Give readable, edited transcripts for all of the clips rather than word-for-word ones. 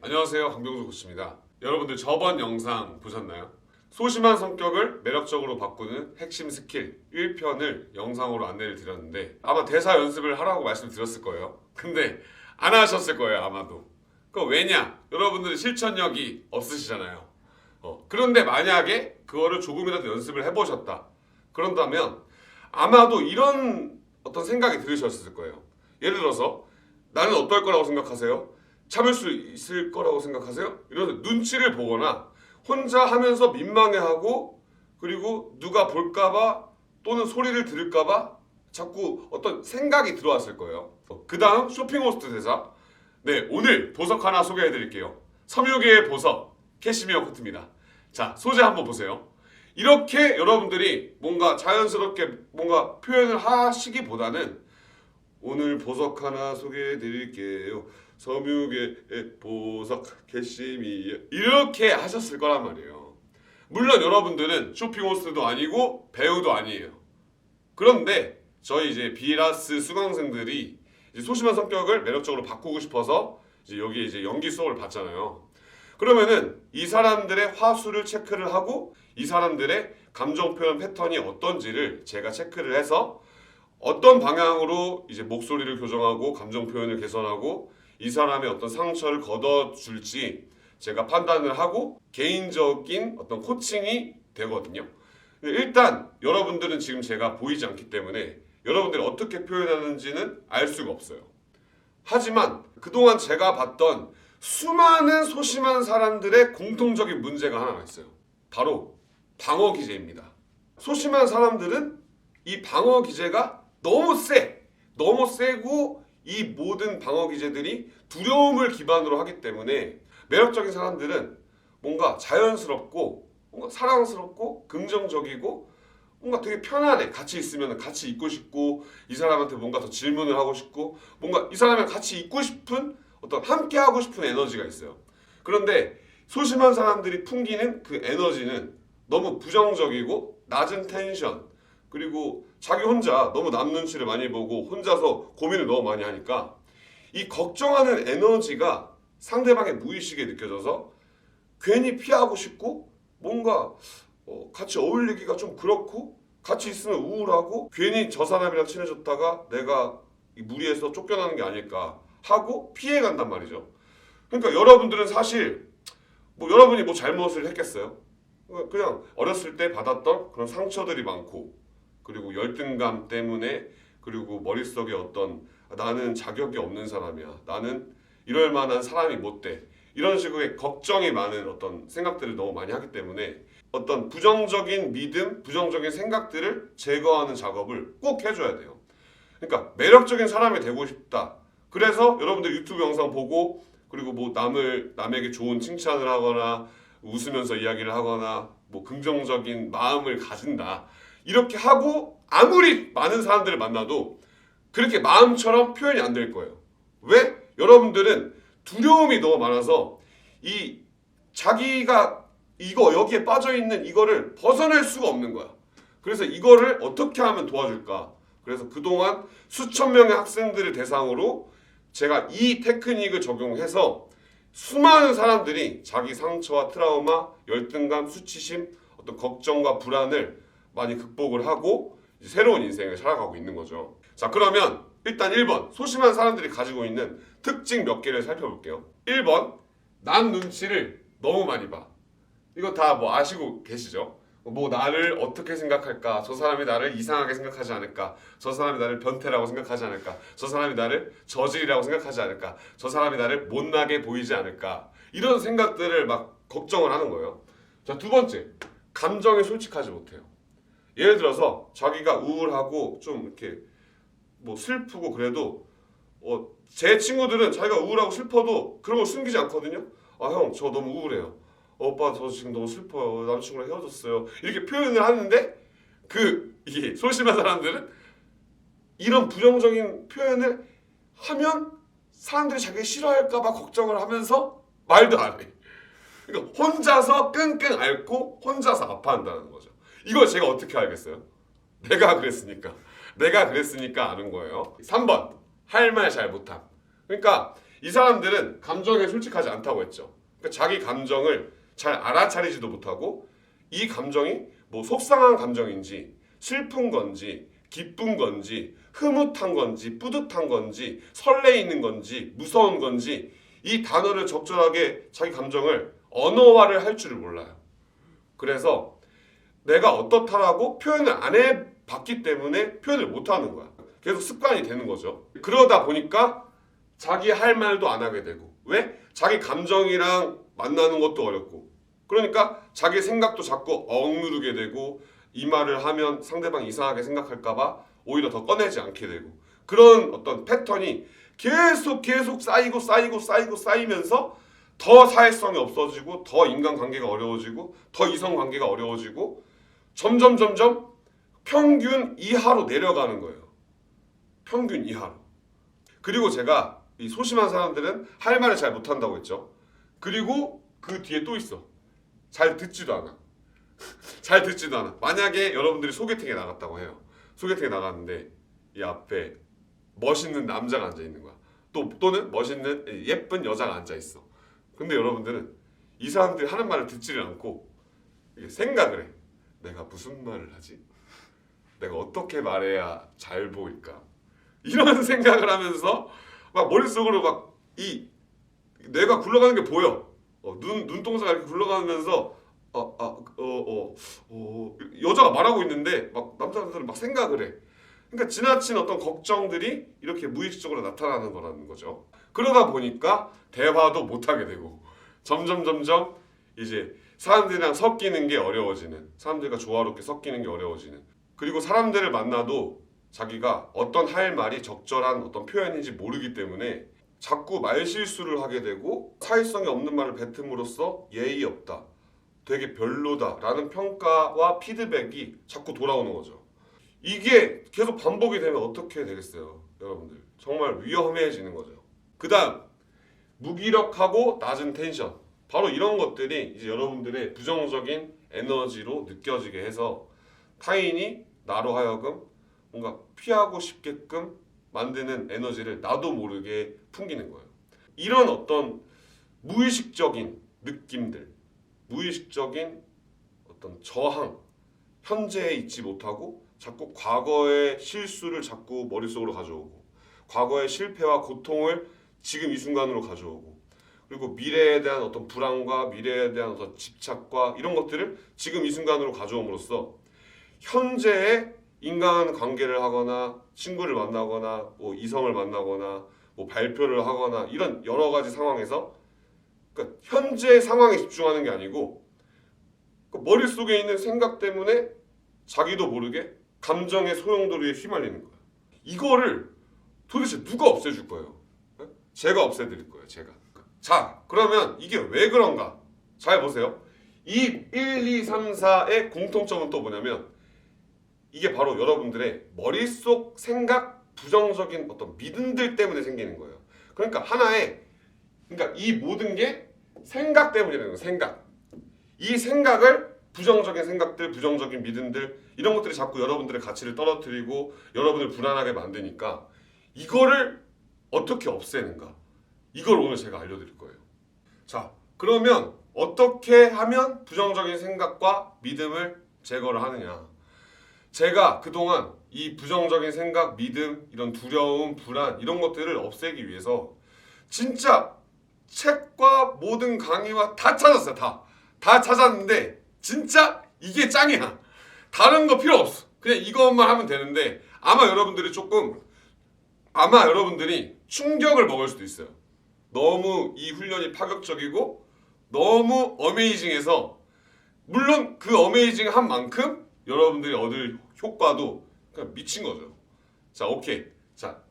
안녕하세요, 강병수 코치입니다. 여러분들 저번 영상 보셨나요? 소심한 성격을 매력적으로 바꾸는 핵심 스킬 1편을 영상으로 안내를 드렸는데 아마 대사 연습을 하라고 말씀드렸을 거예요. 근데 안 하셨을 거예요, 아마도. 왜냐? 여러분들은 실천력이 없으시잖아요. 그런데 만약에 그거를 조금이라도 연습을 해보셨다. 그런다면 아마도 이런 어떤 생각이 들으셨을 거예요. 예를 들어서 나는 어떨 거라고 생각하세요? 참을 수 있을 거라고 생각하세요? 이런 눈치를 보거나 혼자 하면서 민망해하고 그리고 누가 볼까봐 또는 소리를 들을까봐 자꾸 어떤 생각이 들어왔을 거예요. 그 다음 쇼핑 호스트 대사. 네, 오늘 보석 하나 소개해 드릴게요. 섬유계의 보석 캐시미어 코트입니다. 자, 소재 한번 보세요. 이렇게 여러분들이 뭔가 자연스럽게 뭔가 표현을 하시기보다는 오늘 보석 하나 소개해 드릴게요. 섬유계의 보석 캐시미어 이렇게 하셨을 거란 말이에요. 물론 여러분들은 쇼핑 호스트도 아니고 배우도 아니에요. 그런데 저희 이제 비라스 수강생들이 이제 소심한 성격을 매력적으로 바꾸고 싶어서 이제 여기 이제 연기 수업을 받잖아요. 그러면은 이 사람들의 화수를 체크를 하고 이 사람들의 감정 표현 패턴이 어떤지를 제가 체크를 해서 어떤 방향으로 이제 목소리를 교정하고 감정 표현을 개선하고 이 사람의 어떤 상처를 걷어줄지 제가 판단을 하고 개인적인 어떤 코칭이 되거든요. 일단 여러분들은 지금 제가 보이지 않기 때문에 여러분들이 어떻게 표현하는지는 알 수가 없어요. 하지만 그동안 제가 봤던 수많은 소심한 사람들의 공통적인 문제가 하나가 있어요. 바로 방어 기제입니다. 소심한 사람들은 이 방어 기제가 너무 세고 이 모든 방어 기제들이 두려움을 기반으로 하기 때문에 매력적인 사람들은 뭔가 자연스럽고 뭔가 사랑스럽고 긍정적이고 뭔가 되게 편안해. 같이 있으면 같이 있고 싶고 이 사람한테 뭔가 더 질문을 하고 싶고 뭔가 이 사람이랑 같이 있고 싶은 어떤 함께 하고 싶은 에너지가 있어요. 그런데 소심한 사람들이 풍기는 그 에너지는 너무 부정적이고 낮은 텐션 그리고 자기 혼자 너무 남 눈치를 많이 보고 혼자서 고민을 너무 많이 하니까 이 걱정하는 에너지가 상대방의 무의식에 느껴져서 괜히 피하고 싶고 뭔가 같이 어울리기가 좀 그렇고 같이 있으면 우울하고 괜히 저 사람이랑 친해졌다가 내가 무리해서 쫓겨나는 게 아닐까 하고 피해간단 말이죠. 그러니까 여러분들은 사실 여러분이 뭐 잘못을 했겠어요? 그냥 어렸을 때 받았던 그런 상처들이 많고 그리고 열등감 때문에 그리고 머릿속에 어떤 나는 자격이 없는 사람이야. 나는 이럴 만한 사람이 못 돼. 이런 식의 걱정이 많은 어떤 생각들을 너무 많이 하기 때문에 어떤 부정적인 믿음, 부정적인 생각들을 제거하는 작업을 꼭 해줘야 돼요. 그러니까 매력적인 사람이 되고 싶다. 그래서 여러분들 유튜브 영상 보고 그리고 뭐 남에게 좋은 칭찬을 하거나 웃으면서 이야기를 하거나 뭐 긍정적인 마음을 가진다. 이렇게 하고 아무리 많은 사람들을 만나도 그렇게 마음처럼 표현이 안 될 거예요. 왜? 여러분들은 두려움이 너무 많아서 이 자기가 여기에 빠져있는 이거를 벗어날 수가 없는 거야. 그래서 이거를 어떻게 하면 도와줄까? 그래서 그동안 수천 명의 학생들을 대상으로 제가 이 테크닉을 적용해서 수많은 사람들이 자기 상처와 트라우마, 열등감, 수치심, 어떤 걱정과 불안을 많이 극복을 하고 이제 새로운 인생을 살아가고 있는 거죠. 자, 그러면 일단 1번 소심한 사람들이 가지고 있는 특징 몇 개를 살펴볼게요. 1번 남 눈치를 너무 많이 봐. 이거 다 뭐 아시고 계시죠? 뭐 나를 어떻게 생각할까? 저 사람이 나를 이상하게 생각하지 않을까? 저 사람이 나를 변태라고 생각하지 않을까? 저 사람이 나를 저질이라고 생각하지 않을까? 저 사람이 나를 못나게 보이지 않을까? 이런 생각들을 막 걱정을 하는 거예요. 자, 두 번째 감정에 솔직하지 못해요. 예를 들어서 자기가 우울하고 좀 이렇게 뭐 슬프고 그래도 제 친구들은 자기가 우울하고 슬퍼도 그런 걸 숨기지 않거든요. 아, 형, 저 너무 우울해요. 오빠, 저 지금 너무 슬퍼요. 남자친구랑 헤어졌어요. 이렇게 표현을 하는데 이게 소심한 사람들은 이런 부정적인 표현을 하면 사람들이 자기 싫어할까봐 걱정을 하면서 말도 안 해. 그러니까 혼자서 끙끙 앓고 혼자서 아파한다는 거죠. 이걸 제가 어떻게 알겠어요? 내가 그랬으니까 아는 거예요. 3번 할 말 잘 못함. 그러니까 이 사람들은 감정에 솔직하지 않다고 했죠. 그러니까 자기 감정을 잘 알아차리지도 못하고 이 감정이 뭐 속상한 감정인지 슬픈 건지 기쁜 건지 흐뭇한 건지 뿌듯한 건지 설레이는 건지 무서운 건지 이 단어를 적절하게 자기 감정을 언어화를 할 줄을 몰라요. 그래서 내가 어떻다라고 표현을 안 해봤기 때문에 표현을 못하는 거야. 계속 습관이 되는 거죠. 그러다 보니까 자기 할 말도 안 하게 되고 왜? 자기 감정이랑 만나는 것도 어렵고 그러니까 자기 생각도 자꾸 억누르게 되고 이 말을 하면 상대방이 이상하게 생각할까 봐 오히려 더 꺼내지 않게 되고 그런 어떤 패턴이 계속 쌓이면서 더 사회성이 없어지고 더 인간관계가 어려워지고 더 이성관계가 어려워지고 점점 평균 이하로 내려가는 거예요. 평균 이하로. 그리고 제가 이 소심한 사람들은 할 말을 잘 못한다고 했죠. 그리고 그 뒤에 또 있어. 잘 듣지도 않아. 잘 듣지도 않아. 만약에 여러분들이 소개팅에 나갔다고 해요. 소개팅에 나갔는데 이 앞에 멋있는 남자가 앉아 있는 거야. 또는 멋있는 예쁜 여자가 앉아 있어. 근데 여러분들은 이 사람들이 하는 말을 듣지를 않고 생각을 해. 내가 무슨 말을 하지? 내가 어떻게 말해야 잘 보일까? 이런 생각을 하면서 막 머릿속으로 막 이 뇌가 굴러가는 게 보여. 눈동자가 이렇게 굴러가면서 여자가 말하고 있는데 막 남자들은 막 생각을 해. 그러니까 지나친 어떤 걱정들이 이렇게 무의식적으로 나타나는 거라는 거죠. 그러다 보니까 대화도 못하게 되고 점점 이제 사람들이랑 섞이는 게 어려워지는, 사람들과 조화롭게 섞이는 게 어려워지는, 그리고 사람들을 만나도 자기가 어떤 할 말이 적절한 어떤 표현인지 모르기 때문에 자꾸 말실수를 하게 되고 사회성이 없는 말을 뱉음으로써 예의 없다, 되게 별로다라는 평가와 피드백이 자꾸 돌아오는 거죠. 이게 계속 반복이 되면 어떻게 되겠어요, 여러분들? 정말 위험해지는 거죠. 그 다음, 무기력하고 낮은 텐션. 바로 이런 것들이 이제 여러분들의 부정적인 에너지로 느껴지게 해서 타인이 나로 하여금 뭔가 피하고 싶게끔 만드는 에너지를 나도 모르게 풍기는 거예요. 이런 어떤 무의식적인 느낌들, 무의식적인 어떤 저항, 현재에 있지 못하고 자꾸 과거의 실수를 자꾸 머릿속으로 가져오고 과거의 실패와 고통을 지금 이 순간으로 가져오고 그리고 미래에 대한 어떤 불안과 미래에 대한 어떤 집착과 이런 것들을 지금 이 순간으로 가져옴으로써 현재의 인간관계를 하거나 친구를 만나거나 뭐 이성을 만나거나 뭐 발표를 하거나 이런 여러 가지 상황에서 그러니까 현재 상황에 집중하는 게 아니고 그러니까 머릿속에 있는 생각 때문에 자기도 모르게 감정의 소용돌이에 휘말리는 거야. 이거를 도대체 누가 없애줄 거예요? 제가 없애드릴 거예요. 제가. 자, 그러면 이게 왜 그런가? 잘 보세요. 이 1, 2, 3, 4의 공통점은 또 뭐냐면 이게 바로 여러분들의 머릿속 생각, 부정적인 어떤 믿음들 때문에 생기는 거예요. 그러니까 그러니까 이 모든 게 생각 때문이라는 거예요. 생각. 이 생각을 부정적인 생각들, 부정적인 믿음들 이런 것들이 자꾸 여러분들의 가치를 떨어뜨리고 여러분을 불안하게 만드니까 이거를 어떻게 없애는가? 이걸 오늘 제가 알려드릴 거예요. 자, 그러면 어떻게 하면 부정적인 생각과 믿음을 제거를 하느냐? 제가 그동안 이 부정적인 생각, 믿음, 이런 두려움, 불안 이런 것들을 없애기 위해서 진짜 책과 모든 강의와 다 찾았어요. 다 찾았는데 진짜 이게 짱이야. 다른 거 필요 없어. 그냥 이것만 하면 되는데 아마 여러분들이 충격을 먹을 수도 있어요. 너무 이 훈련이 파격적이고 너무 어메이징해서 물론 그 어메이징한 만큼 여러분들이 얻을 효과도 그냥 미친 거죠. 자, 오케이. 자,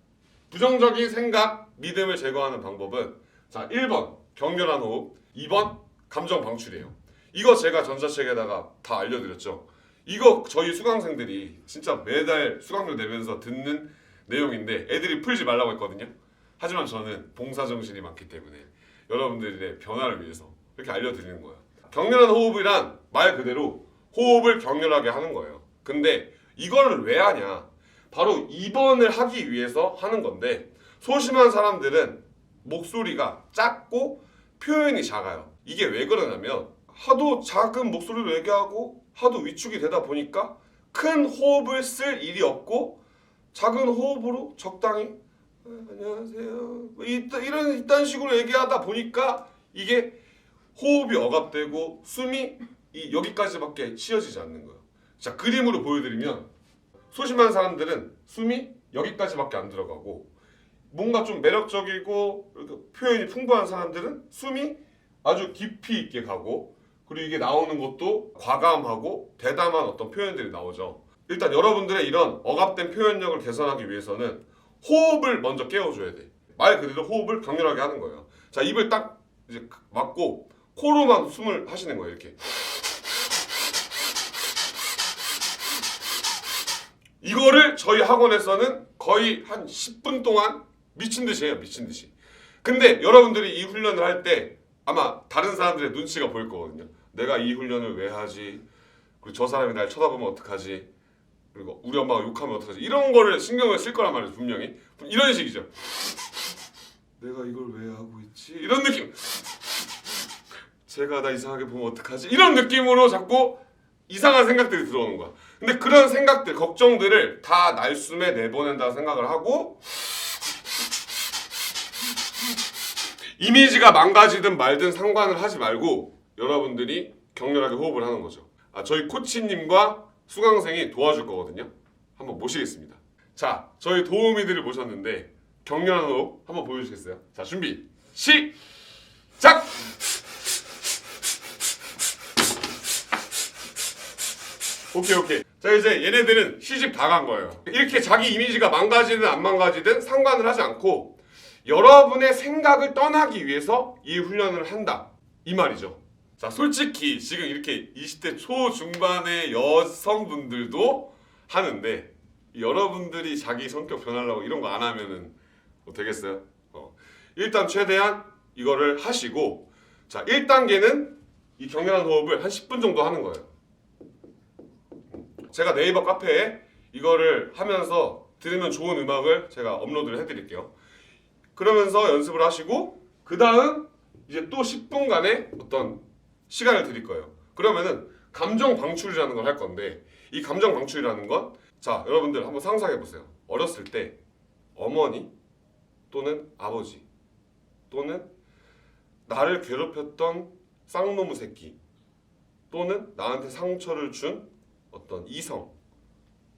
부정적인 생각, 믿음을 제거하는 방법은 자, 1번 격렬한 호흡, 2번 감정 방출이에요. 이거 제가 전자책에다가 다 알려드렸죠. 이거 저희 수강생들이 진짜 매달 수강료 내면서 듣는 내용인데 애들이 풀지 말라고 했거든요. 하지만 저는 봉사정신이 많기 때문에 여러분들의 변화를 위해서 이렇게 알려드리는 거예요. 격렬한 호흡이란 말 그대로 호흡을 격렬하게 하는 거예요. 근데 이거를 왜 하냐? 바로 2번을 하기 위해서 하는 건데 소심한 사람들은 목소리가 작고 표현이 작아요. 이게 왜 그러냐면 하도 작은 목소리로 얘기하고 하도 위축이 되다 보니까 큰 호흡을 쓸 일이 없고 작은 호흡으로 적당히 안녕하세요 이딴 식으로 얘기하다 보니까 이게 호흡이 억압되고 숨이 여기까지밖에 쉬어지지 않는 거예요. 자, 그림으로 보여드리면 소심한 사람들은 숨이 여기까지밖에 안 들어가고 뭔가 좀 매력적이고 표현이 풍부한 사람들은 숨이 아주 깊이 있게 가고 그리고 이게 나오는 것도 과감하고 대담한 어떤 표현들이 나오죠. 일단 여러분들의 이런 억압된 표현력을 개선하기 위해서는 호흡을 먼저 깨워줘야 돼. 말 그대로 호흡을 강렬하게 하는 거예요. 자, 입을 딱 이제 막고 코로만 숨을 하시는 거예요. 이렇게. 이거를 저희 학원에서는 거의 한 10분 동안 미친 듯이 해요. 미친 듯이. 근데 여러분들이 이 훈련을 할 때 아마 다른 사람들의 눈치가 보일 거거든요. 내가 이 훈련을 왜 하지? 그리고 저 사람이 날 쳐다보면 어떡하지? 그리고 우리 엄마가 욕하면 어떡하지? 이런 거를 신경을 쓸 거란 말이에요. 분명히. 이런 식이죠. 내가 이걸 왜 하고 있지? 이런 느낌. 제가 나 이상하게 보면 어떡하지? 이런 느낌으로 자꾸 이상한 생각들이 들어오는 거야. 근데 그런 생각들, 걱정들을 다 날숨에 내보낸다 생각을 하고 이미지가 망가지든 말든 상관을 하지 말고 여러분들이 격렬하게 호흡을 하는 거죠. 저희 코치님과 수강생이 도와줄 거거든요. 한번 모시겠습니다. 자, 저희 도우미들을 모셨는데 격렬한 호흡 한번 보여주시겠어요? 자, 준비, 시작! 오케이. 자, 이제 얘네들은 시집 다 간 거예요. 이렇게 자기 이미지가 망가지든 안 망가지든 상관을 하지 않고 여러분의 생각을 떠나기 위해서 이 훈련을 한다. 이 말이죠. 자, 솔직히 지금 이렇게 20대 초중반의 여성분들도 하는데 여러분들이 자기 성격 변하려고 이런 거 안 하면은 뭐 되겠어요? 일단 최대한 이거를 하시고 자, 1단계는 이 격렬한 호흡을 한 10분 정도 하는 거예요. 제가 네이버 카페에 이거를 하면서 들으면 좋은 음악을 제가 업로드를 해드릴게요. 그러면서 연습을 하시고 그 다음 이제 또 10분간의 어떤 시간을 드릴 거예요. 그러면은 감정 방출이라는 걸 할 건데 이 감정 방출이라는 건 자, 여러분들 한번 상상해 보세요. 어렸을 때 어머니 또는 아버지 또는 나를 괴롭혔던 쌍놈의 새끼 또는 나한테 상처를 준 어떤 이성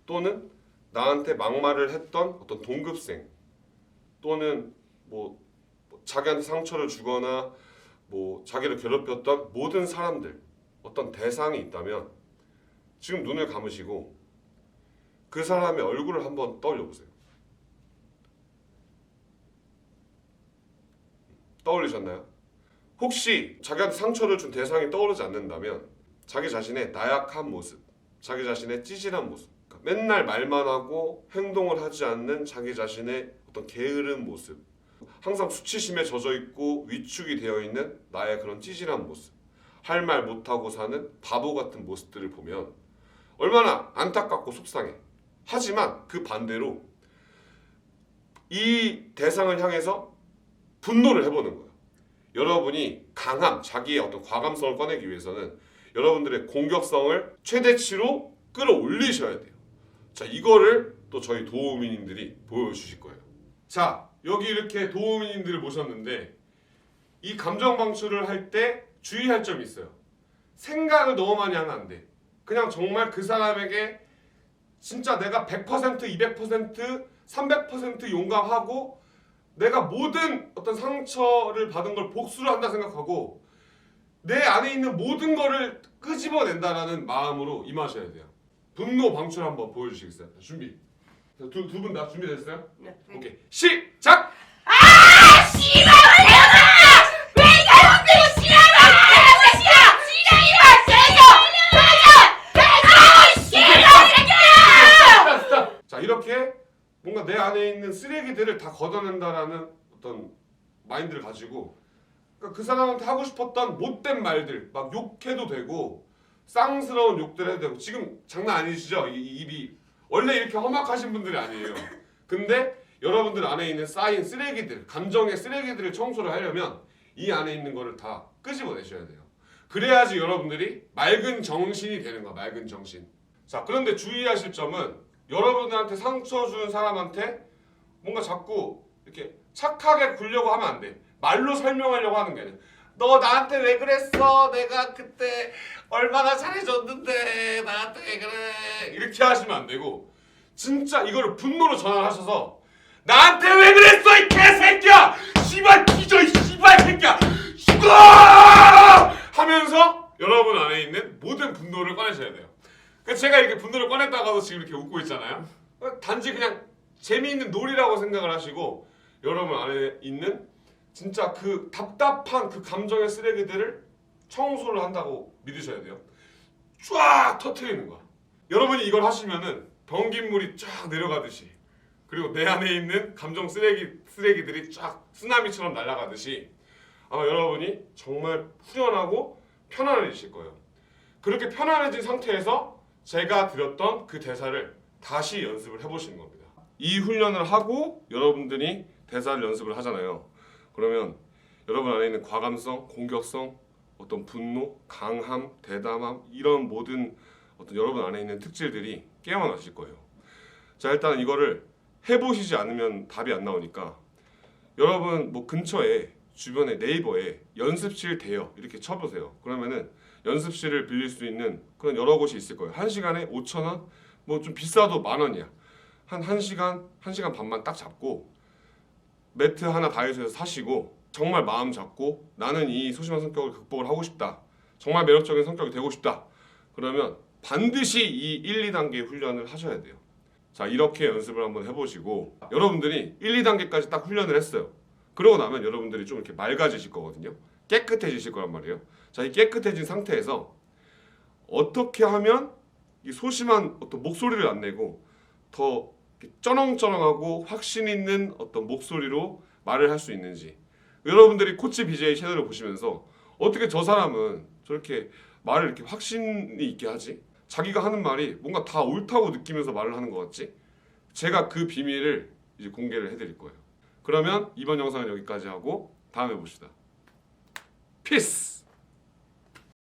또는 나한테 막말을 했던 어떤 동급생 또는 뭐 자기한테 상처를 주거나 뭐 자기를 괴롭혔던 모든 사람들 어떤 대상이 있다면 지금 눈을 감으시고 그 사람의 얼굴을 한번 떠올려 보세요. 떠올리셨나요? 혹시 자기한테 상처를 준 대상이 떠오르지 않는다면 자기 자신의 나약한 모습, 자기 자신의 찌질한 모습, 그러니까 맨날 말만 하고 행동을 하지 않는 자기 자신의 어떤 게으른 모습, 항상 수치심에 젖어 있고 위축이 되어 있는 나의 그런 찌질한 모습, 할 말 못하고 사는 바보 같은 모습들을 보면 얼마나 안타깝고 속상해. 하지만 그 반대로 이 대상을 향해서 분노를 해보는 거예요. 여러분이 강함, 자기의 어떤 과감성을 꺼내기 위해서는 여러분들의 공격성을 최대치로 끌어올리셔야 돼요. 자, 이거를 또 저희 도우미님들이 보여주실 거예요. 자, 여기 이렇게 도우미님들을 모셨는데 이 감정 방출을 할 때 주의할 점이 있어요. 생각을 너무 많이 하면 안 돼. 그냥 정말 그 사람에게 진짜 내가 100%, 200%, 300% 용감하고 내가 모든 어떤 상처를 받은 걸 복수를 한다 생각하고 내 안에 있는 모든 거를 끄집어낸다라는 마음으로 임하셔야 돼요. 분노 방출 한번 보여주시겠어요? 준비. 두 분 다 준비됐어요? 네. 오케이. 시작! 씨발 태어나! 왜 잘못되고 씨발아! 자, 이렇게 뭔가 내 안에 있는 쓰레기들을 다 걷어낸다라는 어떤 마인드를 가지고 그러니까 그 사람한테 하고 싶었던 못된 말들 막 욕해도 되고 쌍스러운 욕들 해도 되고 지금 장난 아니시죠? 이 입이 원래 이렇게 험악하신 분들이 아니에요. 근데 여러분들 안에 있는 쌓인 쓰레기들, 감정의 쓰레기들을 청소를 하려면 이 안에 있는 거를 다 끄집어내셔야 돼요. 그래야지 여러분들이 맑은 정신이 되는 거야. 맑은 정신. 자, 그런데 주의하실 점은 여러분들한테 상처 준 사람한테 뭔가 자꾸 이렇게 착하게 굴려고 하면 안 돼. 말로 설명하려고 하는 게 아니야. 너 나한테 왜 그랬어? 내가 그때 얼마나 잘해줬는데 나한테 왜 그래? 이렇게 하시면 안 되고 진짜 이거를 분노로 전환하셔서 나한테 왜 그랬어 이 개새끼야! 씨발 뒤져 이 씨발 새끼야! 죽어! 하면서 여러분 안에 있는 모든 분노를 꺼내셔야 돼요. 그래서 제가 이렇게 분노를 꺼냈다가도 지금 이렇게 웃고 있잖아요. 단지 그냥 재미있는 놀이라고 생각을 하시고 여러분 안에 있는 진짜 그 답답한 그 감정의 쓰레기들을 청소를 한다고 믿으셔야 돼요. 쫙 터트리는 거야. 여러분이 이걸 하시면은 변기물이 쫙 내려가듯이 그리고 내 안에 있는 감정 쓰레기들이 쫙 쓰나미처럼 날아가듯이 아마 여러분이 정말 후련하고 편안해지실 거예요. 그렇게 편안해진 상태에서 제가 드렸던 그 대사를 다시 연습을 해보시는 겁니다. 이 훈련을 하고 여러분들이 대사를 연습을 하잖아요. 그러면 여러분 안에 있는 과감성, 공격성, 어떤 분노, 강함, 대담함 이런 모든 어떤 여러분 안에 있는 특질들이 깨어나실 거예요. 자, 일단 이거를 해보시지 않으면 답이 안 나오니까 여러분 뭐 근처에 주변에 네이버에 연습실 대여 이렇게 쳐보세요. 그러면은 연습실을 빌릴 수 있는 그런 여러 곳이 있을 거예요. 1시간에 5,000원, 뭐 좀 비싸도 10,000원이야. 한 1시간 반만 딱 잡고 매트 하나 다이소에서 사시고 정말 마음 잡고 나는 이 소심한 성격을 극복을 하고 싶다. 정말 매력적인 성격이 되고 싶다. 그러면 반드시 이 1, 2단계 훈련을 하셔야 돼요. 자, 이렇게 연습을 한번 해보시고 여러분들이 1, 2단계까지 딱 훈련을 했어요. 그러고 나면 여러분들이 좀 이렇게 맑아지실 거거든요. 깨끗해지실 거란 말이에요. 자, 이 깨끗해진 상태에서 어떻게 하면 이 소심한 어떤 목소리를 안 내고 더 쩌렁쩌렁하고 확신 있는 어떤 목소리로 말을 할 수 있는지 여러분들이 코치 BJ 채널을 보시면서 어떻게 저 사람은 저렇게 말을 이렇게 확신이 있게 하지? 자기가 하는 말이 뭔가 다 옳다고 느끼면서 말을 하는 것 같지? 제가 그 비밀을 이제 공개를 해드릴 거예요. 그러면 이번 영상은 여기까지 하고 다음에 봅시다. 피스!